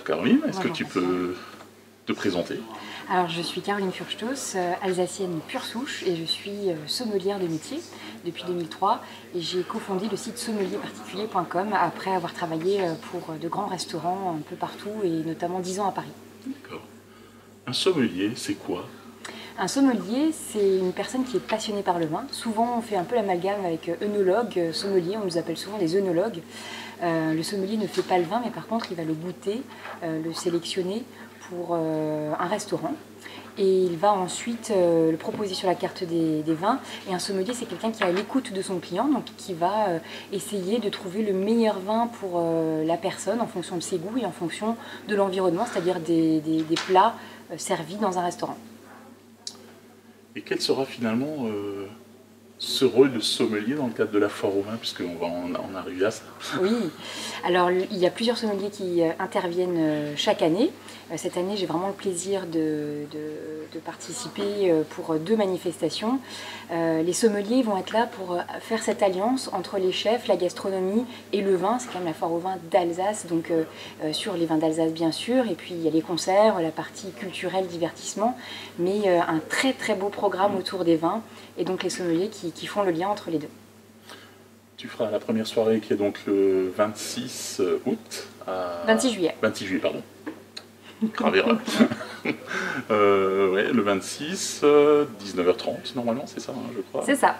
Caroline, est-ce que Bonjour, tu Pascal. peux te présenter? Alors je suis Caroline Furchtos, alsacienne pure souche et je suis sommelière de métier depuis 2003 et j'ai cofondé le site sommelierparticulier.com après avoir travaillé pour de grands restaurants un peu partout et notamment 10 ans à Paris. D'accord. Un sommelier, c'est quoi? Un sommelier, c'est une personne qui est passionnée par le vin. Souvent, on fait un peu l'amalgame avec œnologue, sommelier, on nous appelle souvent des œnologues. Le sommelier ne fait pas le vin, mais par contre, il va le goûter, le sélectionner pour un restaurant. Et il va ensuite le proposer sur la carte des vins. Et un sommelier, c'est quelqu'un qui est à l'écoute de son client, donc qui va essayer de trouver le meilleur vin pour la personne en fonction de ses goûts et en fonction de l'environnement, c'est-à-dire des plats servis dans un restaurant. Et quel sera finalement ce rôle de sommelier dans le cadre de la foire au vin, puisqu'on va en arriver à ça? Oui, alors il y a plusieurs sommeliers qui interviennent chaque année. Cette année, j'ai vraiment le plaisir de participer pour 2 manifestations. Les sommeliers vont être là pour faire cette alliance entre les chefs, la gastronomie et le vin. C'est quand même la foire au vin d'Alsace, donc sur les vins d'Alsace bien sûr. Et puis il y a les concerts, la partie culturelle, divertissement, mais un très très beau programme autour des vins et donc les sommeliers qui font le lien entre les deux. Tu feras la première soirée qui est donc le 26 août à... 26 juillet. 26 juillet, pardon. Gravera. Ouais, le 26, 19h30 normalement, c'est ça, hein, je crois. C'est ça.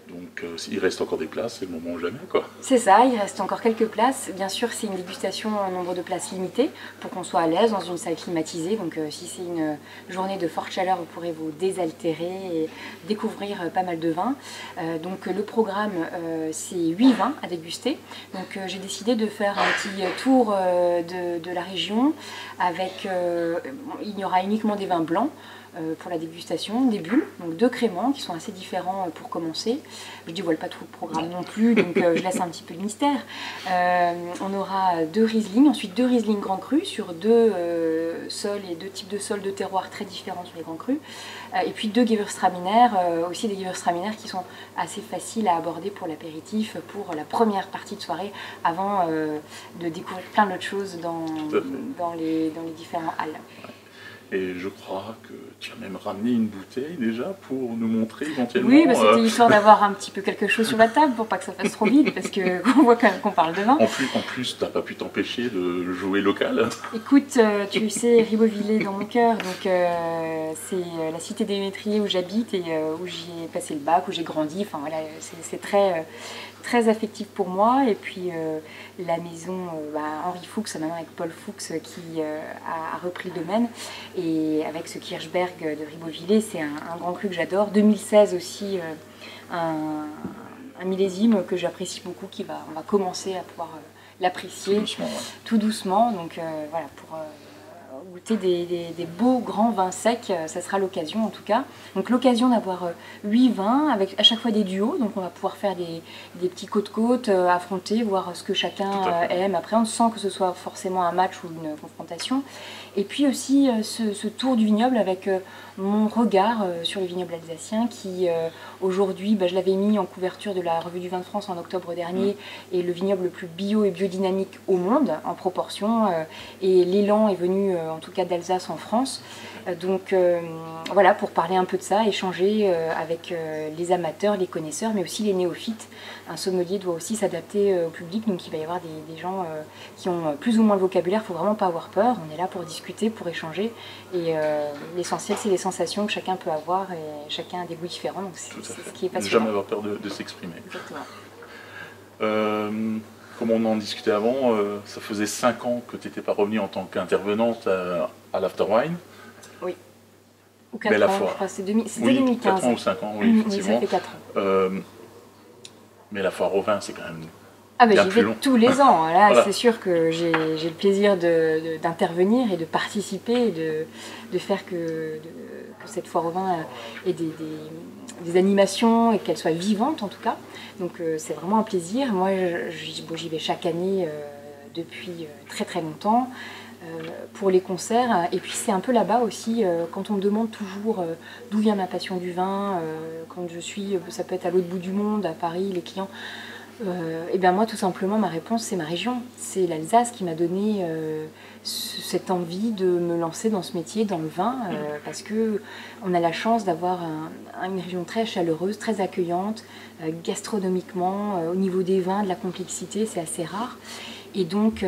Donc il reste encore des places, c'est le moment ou jamais, quoi. C'est ça, il reste encore quelques places. Bien sûr, c'est une dégustation en nombre de places limité pour qu'on soit à l'aise dans une salle climatisée. Donc si c'est une journée de forte chaleur, vous pourrez vous désaltérer et découvrir pas mal de vins. Donc le programme, c'est 8 vins à déguster. Donc j'ai décidé de faire un petit tour de la région avec... il y aura uniquement des vins blancs pour la dégustation, des bulles, donc 2 créments qui sont assez différents pour commencer. Je ne dévoile pas tout le programme non plus, donc je laisse un petit peu le mystère. On aura 2 Riesling, ensuite 2 Riesling Grand Cru sur 2 sols et 2 types de sols de terroir très différents sur les Grands Crus. Et puis 2 Gewürztraminer, aussi des Gewürztraminer qui sont assez faciles à aborder pour l'apéritif, pour la première partie de soirée, avant de découvrir plein d'autres choses dans les différents halles. Et je crois que tu as même ramené une bouteille déjà pour nous montrer éventuellement. Oui, bah c'était histoire d'avoir un petit peu quelque chose sur la table pour pas que ça fasse trop vide, parce qu'on voit quand même qu'on parle de vin. En plus, t'as pas pu t'empêcher de jouer local. Écoute, tu sais, Ribeauvillé est dans mon cœur, donc c'est la cité des métriers où j'habite et où j'ai passé le bac, où j'ai grandi. Enfin voilà, c'est très affectif pour moi. Et puis la maison Henri Fuchs, maintenant avec Paul Fuchs qui a repris le domaine, et avec ce Kirchberg de Ribeauvillé, c'est un grand cru que j'adore. 2016 aussi, un millésime que j'apprécie beaucoup, on va commencer à pouvoir l'apprécier tout doucement. Donc voilà, pour goûter des beaux grands vins secs, ça sera l'occasion en tout cas. Donc l'occasion d'avoir 8 vins avec à chaque fois des duos, donc on va pouvoir faire des petits côte-côte, affronter, voir ce que chacun aime, appréhende, sans que ce soit forcément un match ou une confrontation. Et puis aussi ce tour du vignoble avec mon regard sur le vignoble alsacien qui aujourd'hui, je l'avais mis en couverture de la Revue du Vin de France en octobre dernier, est le vignoble le plus bio et biodynamique au monde en proportion, et l'élan est venu en tout cas d'Alsace en France. Donc voilà, pour parler un peu de ça, échanger avec les amateurs, les connaisseurs, mais aussi les néophytes. Un sommelier doit aussi s'adapter au public, donc il va y avoir des gens qui ont plus ou moins le vocabulaire. Il ne faut vraiment pas avoir peur, on est là pour discuter, pour échanger, et l'essentiel c'est les sensations que chacun peut avoir, et chacun a des goûts différents, donc c'est ce qui est passionnant. Ne jamais avoir peur de s'exprimer. Exactement. Comme on en discutait avant, ça faisait 5 ans que tu n'étais pas revenue en tant qu'intervenante à l'Afterwine. Oui. Ou 4 ans, je crois, c'était 2015. 4 ans ou 5 ans, oui, effectivement. Oui, ça fait 4 ans. Mais la foire au vin, c'est quand même j'y vais tous les ans. Là, voilà. C'est sûr que j'ai le plaisir d'intervenir et de participer, et de faire que cette foire au vin ait des animations et qu'elle soit vivante en tout cas. Donc c'est vraiment un plaisir. Moi, j'y vais chaque année depuis très très longtemps. Pour les concerts, et puis c'est un peu là-bas aussi quand on me demande toujours d'où vient ma passion du vin, quand je suis, ça peut être à l'autre bout du monde, à Paris, les clients Et bien moi, tout simplement, ma réponse, c'est ma région. C'est l'Alsace qui m'a donné cette envie de me lancer dans ce métier, dans le vin, parce qu'on a la chance d'avoir une région très chaleureuse, très accueillante, gastronomiquement, au niveau des vins, de la complexité, c'est assez rare. Et donc,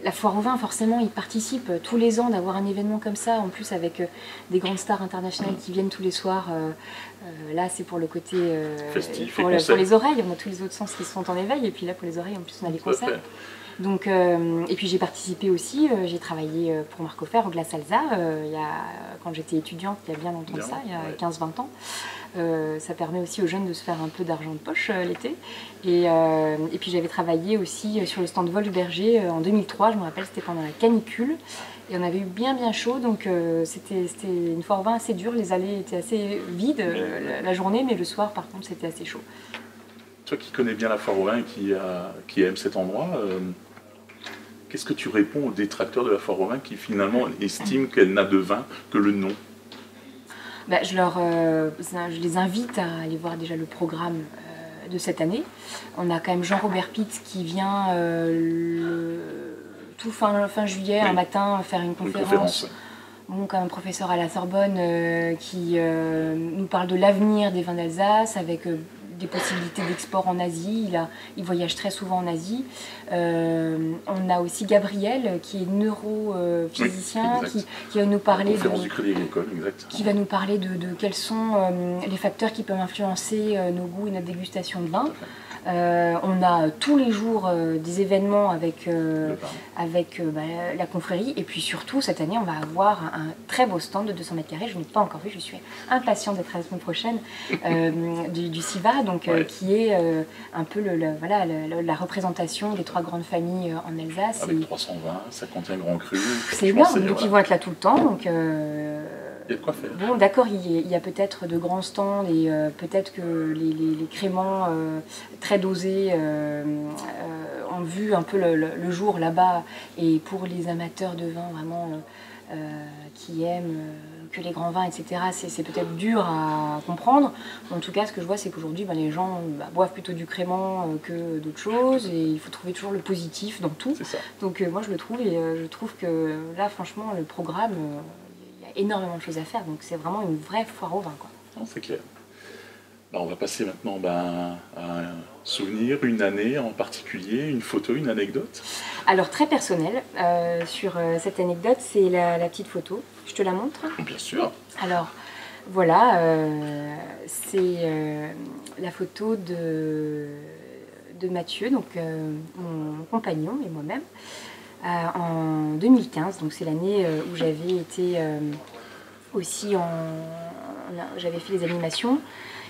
la foire au vin, forcément, il participe tous les ans d'avoir un événement comme ça, en plus avec des grandes stars internationales qui viennent tous les soirs. Là, c'est pour le côté festif pour les oreilles. On a tous les autres sens qui sont en éveil, et puis là, pour les oreilles, en plus, on a les concerts. Donc, et puis j'ai participé aussi, j'ai travaillé pour Marc Offer au Glace Alsa, quand j'étais étudiante, il y a bien longtemps de ça, il y a 15-20 ans. Ça permet aussi aux jeunes de se faire un peu d'argent de poche l'été. Et puis j'avais travaillé aussi sur le stand Wolf-Berger en 2003, je me rappelle, c'était pendant la canicule. Et on avait eu bien chaud, donc c'était une foire au vin assez dure, les allées étaient assez vides la journée, mais le soir par contre c'était assez chaud. Toi qui connais bien la foire au vin et qui aime cet endroit, qu'est-ce que tu réponds aux détracteurs de la foire au vin qui finalement estiment qu'elle n'a de vin que le nom? Je les invite à aller voir déjà le programme de cette année. On a quand même Jean-Robert Pitz qui vient tout fin juillet, un matin, faire une conférence. Bon, comme un professeur à la Sorbonne qui nous parle de l'avenir des vins d'Alsace avec des possibilités d'export en Asie. Il voyage très souvent en Asie. On a aussi Gabriel qui est neurophysicien, qui va nous parler du Crédit Agricole, qui va nous parler de quels sont les facteurs qui peuvent influencer nos goûts et notre dégustation de vin. On a tous les jours des événements avec la confrérie, et puis surtout cette année on va avoir un très beau stand de 200 mètres carrés, je n'ai pas encore vu, je suis impatiente d'être à la semaine prochaine, du CIVA, donc, qui est un peu la représentation des 3 grandes familles en Alsace. Avec 320, ça contient grand cru. C'est énorme, donc ils vont être là tout le temps. Donc, il y a de quoi faire. Bon, d'accord, il y a peut-être de grands stands et peut-être que les créments très dosés ont vu un peu le jour là-bas. Et pour les amateurs de vin vraiment qui aiment que les grands vins, etc., c'est peut-être dur à comprendre. En tout cas, ce que je vois, c'est qu'aujourd'hui, les gens boivent plutôt du crément que d'autres choses. Et il faut trouver toujours le positif dans tout. C'est ça. Donc moi, je le trouve. Et je trouve que là, franchement, le programme... énormément de choses à faire, donc c'est vraiment une vraie foire au vin, quoi. C'est clair. On va passer maintenant à un souvenir, une année en particulier, une photo, une anecdote. Alors très personnel, sur cette anecdote, c'est la petite photo. Je te la montre? Bien sûr. Alors voilà, c'est la photo de Mathieu, donc mon compagnon et moi-même. En 2015, donc c'est l'année où j'avais été aussi j'avais fait les animations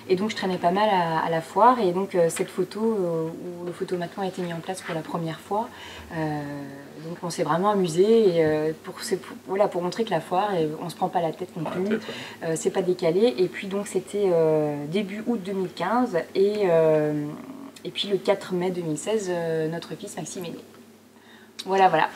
et donc je traînais pas mal à la foire, et donc cette photo où le photomaton a été mis en place pour la première fois, donc on s'est vraiment amusé et pour montrer que la foire, on se prend pas la tête non plus, c'est pas décalé, et puis donc c'était début août 2015 et puis le 4 mai 2016 notre fils Maxime est né. Voilà.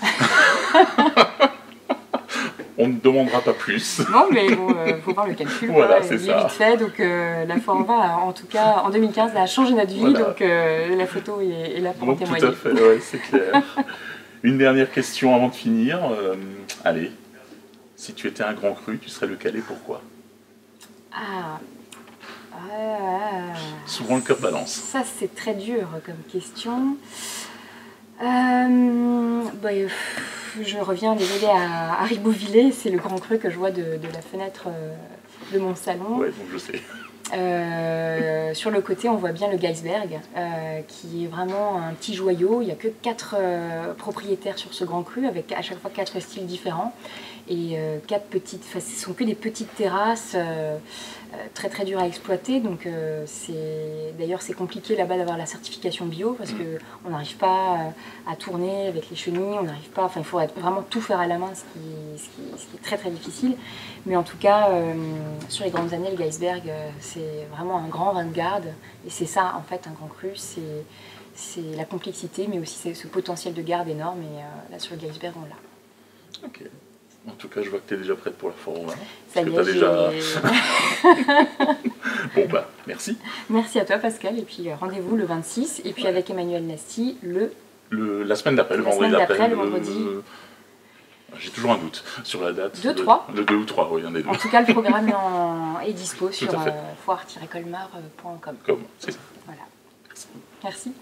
On ne demandera pas plus. Non, mais bon, faut voir le calcul. Voilà, c'est ça. Vite fait, donc la foire au vin, en tout cas, en 2015, a changé notre vie, donc la photo est là pour en témoigner. Tout à fait, ouais, c'est clair. Une dernière question avant de finir. Allez, si tu étais un grand cru, tu serais lequel et pourquoi? Souvent le cœur balance. Ça, c'est très dur comme question. Je reviens désolé à Ribeauvillé, c'est le grand cru que je vois de la fenêtre de mon salon. Ouais, donc je sais. Sur le côté, on voit bien le Geisberg, qui est vraiment un petit joyau. Il n'y a que 4 propriétaires sur ce grand cru, avec à chaque fois 4 styles différents. Et 4 petites, ce sont que des petites terrasses très très dures à exploiter. Donc d'ailleurs c'est compliqué là-bas d'avoir la certification bio, parce qu'on n'arrive pas à tourner avec les chenilles, on n'arrive pas, il faut vraiment tout faire à la main, ce qui est très très difficile. Mais en tout cas, sur les grandes années, le Geisberg, c'est vraiment un grand vin de garde. Et c'est ça en fait un grand cru, c'est la complexité, mais aussi ce potentiel de garde énorme. Et là sur le Geisberg, on l'a. Ok. En tout cas, je vois que tu es déjà prête pour la foire au vin. Ça y est, Bon, bah, merci. Merci à toi, Pascal. Et puis rendez-vous le 26. Et puis avec Emmanuel Nasty, la semaine d'après, le vendredi d'après. Le vendredi. J'ai toujours un doute sur la date. 2-3. Le 2 ou 3, oui, il y en a deux. En tout cas, le programme est dispo sur foire-colmar.com. C'est ça. Voilà. Merci.